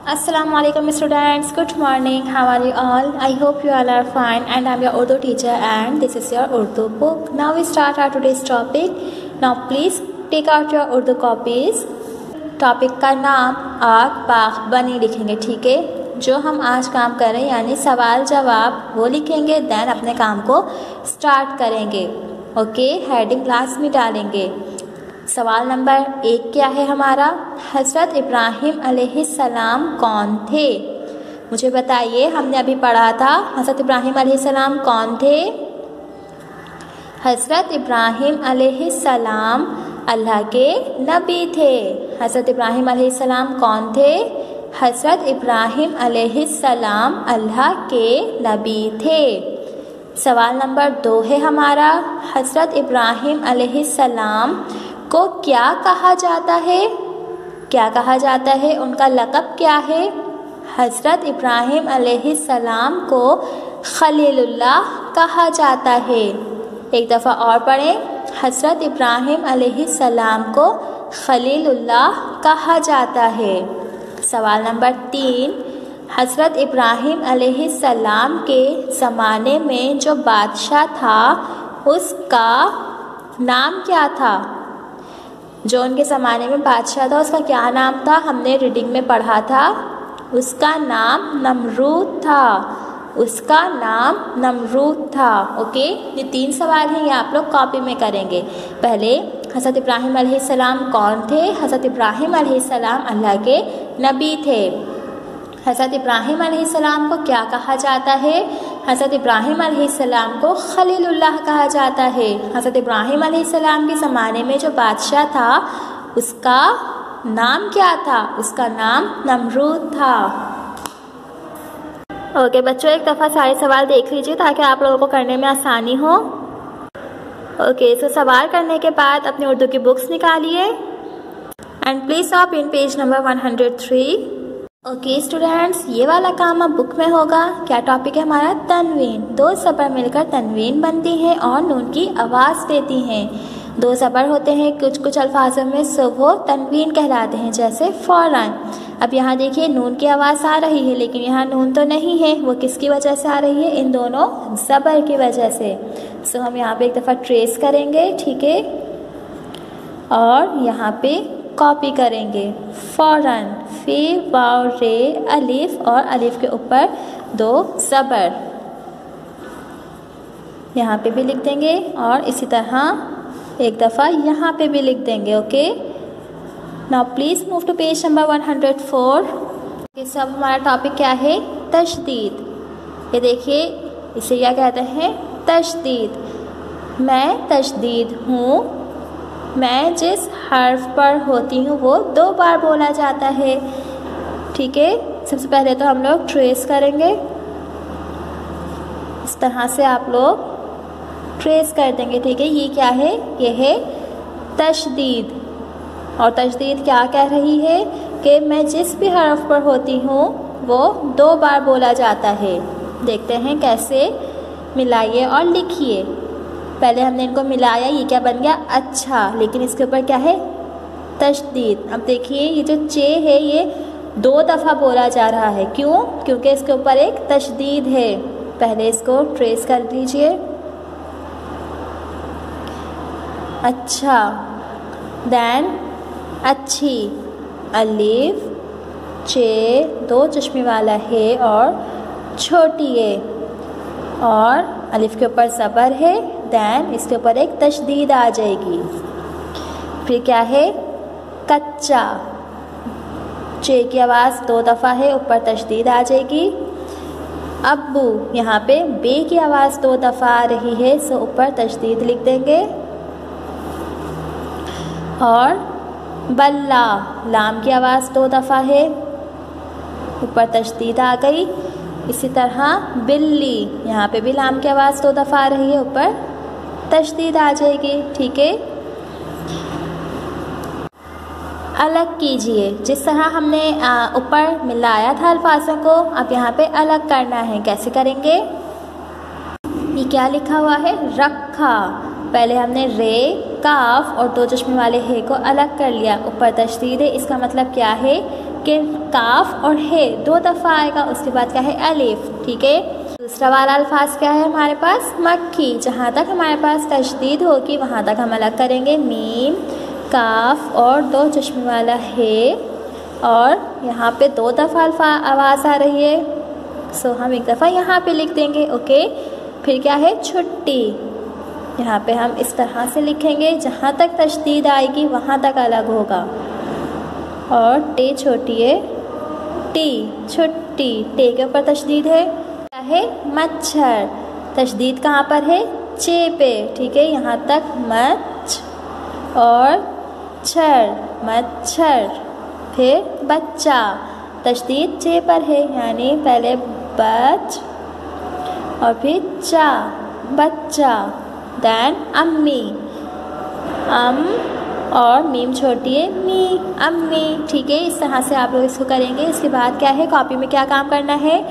Assalamualaikum students, good morning, how are you all? I hope you all are fine and I am your Urdu teacher and this is your Urdu book. Now we start our today's topic. Now please take out your Urdu copies. Topic का नाम आग बाग बनी लिखेंगे, ठीक है। जो हम आज काम कर रहे हैं यानी सवाल जवाब वो लिखेंगे, देन अपने काम को स्टार्ट करेंगे। ओके, हेडिंग क्लास में डालेंगे। सवाल नंबर 1 क्या है हमारा? हज़रत इब्राहिम अलैहिस्सलाम कौन थे? मुझे बताइए, हमने अभी पढ़ा था हज़रत इब्राहिम अलैहिस्सलाम कौन थे? हज़रत इब्राहिम अलैहिस्सलाम अल्लाह के नबी थे। हज़रत इब्राहिम अलैहिस्सलाम कौन थे? हज़रत इब्राहिम अलैहिस्सलाम अल्लाह के नबी थे। सवाल नंबर 2 है हमारा, हज़रत इब्राहिम अलैहिस्सलाम को क्या कहा जाता है? क्या कहा जाता है? उनका लक़ब क्या है? हज़रत इब्राहिम अलैहिस्सलाम को खलीलुल्लाह कहा जाता है। एक दफ़ा और पढ़ें, हज़रत इब्राहिम अलैहिस्सलाम को खलीलुल्लाह कहा जाता है। सवाल नंबर 3, हज़रत इब्राहिम अलैहिस्सलाम के ज़माने में जो बादशाह था उसका नाम क्या था? जो उनके ज़माने में बादशाह था उसका क्या नाम था? हमने रीडिंग में पढ़ा था, उसका नाम नमरूद था। उसका नाम नमरूद था। ओके, ये 3 सवाल हैं, ये आप लोग कॉपी में करेंगे। पहले हज़रत इब्राहिम अलैहिस्सलाम कौन थे? हज़रत इब्राहिम अलैहिस्सलाम अल्लाह के नबी थे। हज़रत इब्राहिम अलैहिस्सलाम को क्या कहा जाता है? हज़रत इब्राहिम अलैहिस्सलाम को खलीलुल्लाह कहा जाता है। हज़रत इब्राहिम अलैहिस्सलाम के ज़माने में जो बादशाह था उसका नाम क्या था? उसका नाम नमरूद था। ओके बच्चों, एक दफ़ा सारे सवाल देख लीजिए ताकि आप लोगों को करने में आसानी हो। ओके, सो सवाल करने के बाद अपनी उर्दू की बुक्स निकालिए एंड प्लीज़ आप इन पेज नंबर 103। ओके स्टूडेंट्स, ये वाला काम अब बुक में होगा। क्या टॉपिक है हमारा? तनवीन। 2 ज़बर मिलकर तनवीन बनती हैं और नून की आवाज़ देती हैं। 2 ज़बर होते हैं, कुछ कुछ अल्फाजों में सो वो तनवीन कहलाते हैं, जैसे फ़ौरन। अब यहाँ देखिए नून की आवाज़ आ रही है लेकिन यहाँ नून तो नहीं है, वो किसकी वजह से आ रही है? इन दोनों ज़बर की वजह से। सो हम यहाँ पे एक दफ़ा ट्रेस करेंगे, ठीक है, और यहाँ पे कॉपी करेंगे। फ़ौरन, फे वाव रे अलिफ और अलिफ के ऊपर 2 ज़बर यहाँ पे भी लिख देंगे और इसी तरह एक दफ़ा यहाँ पे भी लिख देंगे। Okay, now please move to page number 104। ये सब हमारा टॉपिक क्या है? तशदीद। ये देखिए, इसे क्या कहते हैं? तशदीद। मैं तशदीद हूँ। मैं जिस हर्फ पर होती हूँ वो 2 बार बोला जाता है, ठीक है। सबसे पहले तो हम लोग ट्रेस करेंगे, इस तरह से आप लोग ट्रेस कर देंगे, ठीक है। ये क्या है? ये है तशदीद। और तशदीद क्या कह रही है कि मैं जिस भी हर्फ पर होती हूँ वो 2 बार बोला जाता है। देखते हैं कैसे, मिलाइए और लिखिए। पहले हमने इनको मिलाया, ये क्या बन गया? अच्छा, लेकिन इसके ऊपर क्या है? तशदीद। अब देखिए ये जो चे है ये 2 दफ़ा बोला जा रहा है। क्यों? क्योंकि इसके ऊपर एक तशदीद है। पहले इसको ट्रेस कर लीजिए। अच्छा, देन अच्छी, अलिफ चे 2 चश्मे वाला है और छोटी है और अलिफ के ऊपर ज़बर है, देन इसके ऊपर एक तशदीद आ जाएगी। फिर क्या है? कच्चा। चे की आवाज़ 2 दफ़ा है, ऊपर तशदीद आ जाएगी। अब्बू, यहाँ पे बे की आवाज़ 2 दफ़ा आ रही है, सो ऊपर तशदीद लिख देंगे। और बल्ला, लाम की आवाज़ 2 दफ़ा है, ऊपर तशदीद आ गई। इसी तरह बिल्ली, यहाँ पे भी लाम की आवाज़ 2 दफ़ा आ रही है, ऊपर तशदीद आ जाएगी, ठीक है। अलग कीजिए, जिस तरह हमने ऊपर मिलाया था अल्फाजों को, अब यहाँ पे अलग करना है। कैसे करेंगे? ये क्या लिखा हुआ है? रखा। पहले हमने रे, काफ और 2 चश्मे वाले हे को अलग कर लिया, ऊपर तशदीद है। इसका मतलब क्या है ठीक है। काफ और हे 2 दफ़ा आएगा, उसके बाद क्या है अलिफ, ठीक है। दूसरा वाला अल्फाज क्या है हमारे पास मक्खी, जहाँ तक हमारे पास तशदीद होगी वहाँ तक हम अलग करेंगे, मीम काफ और 2 चश्मे वाला हे, और यहाँ पे 2 दफ़ा आवाज़ आ रही है, सो हम एक दफ़ा यहाँ पे लिख देंगे, ओके। फिर क्या है छुट्टी, यहाँ पे हम इस तरह से लिखेंगे, जहाँ तक तशदीद आएगी वहाँ तक अलग होगा। और टे छोटी है टी, छुट्टी, टे के ऊपर तशदीद है, क्या है मच्छर, तशदीद कहाँ पर है चे पे, ठीक है। यहाँ तक मच और छर, मच्छर। फिर बच्चा, तशदीद चे पर है, यानी पहले बच और फिर चा, बच्चा। दैन अम्मी, अम और मीम छोटी है मी, अम्मी, ठीक है। इस तरह से आप लोग इसको करेंगे। इसके बाद क्या है कॉपी में क्या काम करना है,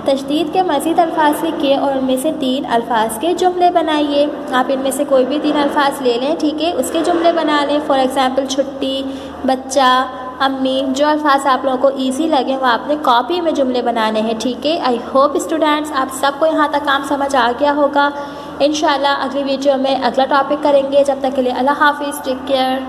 तशदीद के मज़ीद अल्फाज लिखिए और उनमें से 3 अल्फाज के जुमले बनाइए। आप इनमें से कोई भी 3 अल्फाज ले लें, ठीक है, उसके जुमले बना लें। फॉर एग्ज़ाम्पल छुट्टी, बच्चा, अम्मी, जो अल्फाज आप लोगों को ईजी लगे वो आपने कॉपी में जुमले बनाने हैं, ठीक है। आई होप स्टूडेंट्स आप सबको यहाँ तक काम समझ आ गया होगा। इंशाल्लाह अगली वीडियो में अगला टॉपिक करेंगे। जब तक के लिए अल्लाह हाफिज़, टेक केयर।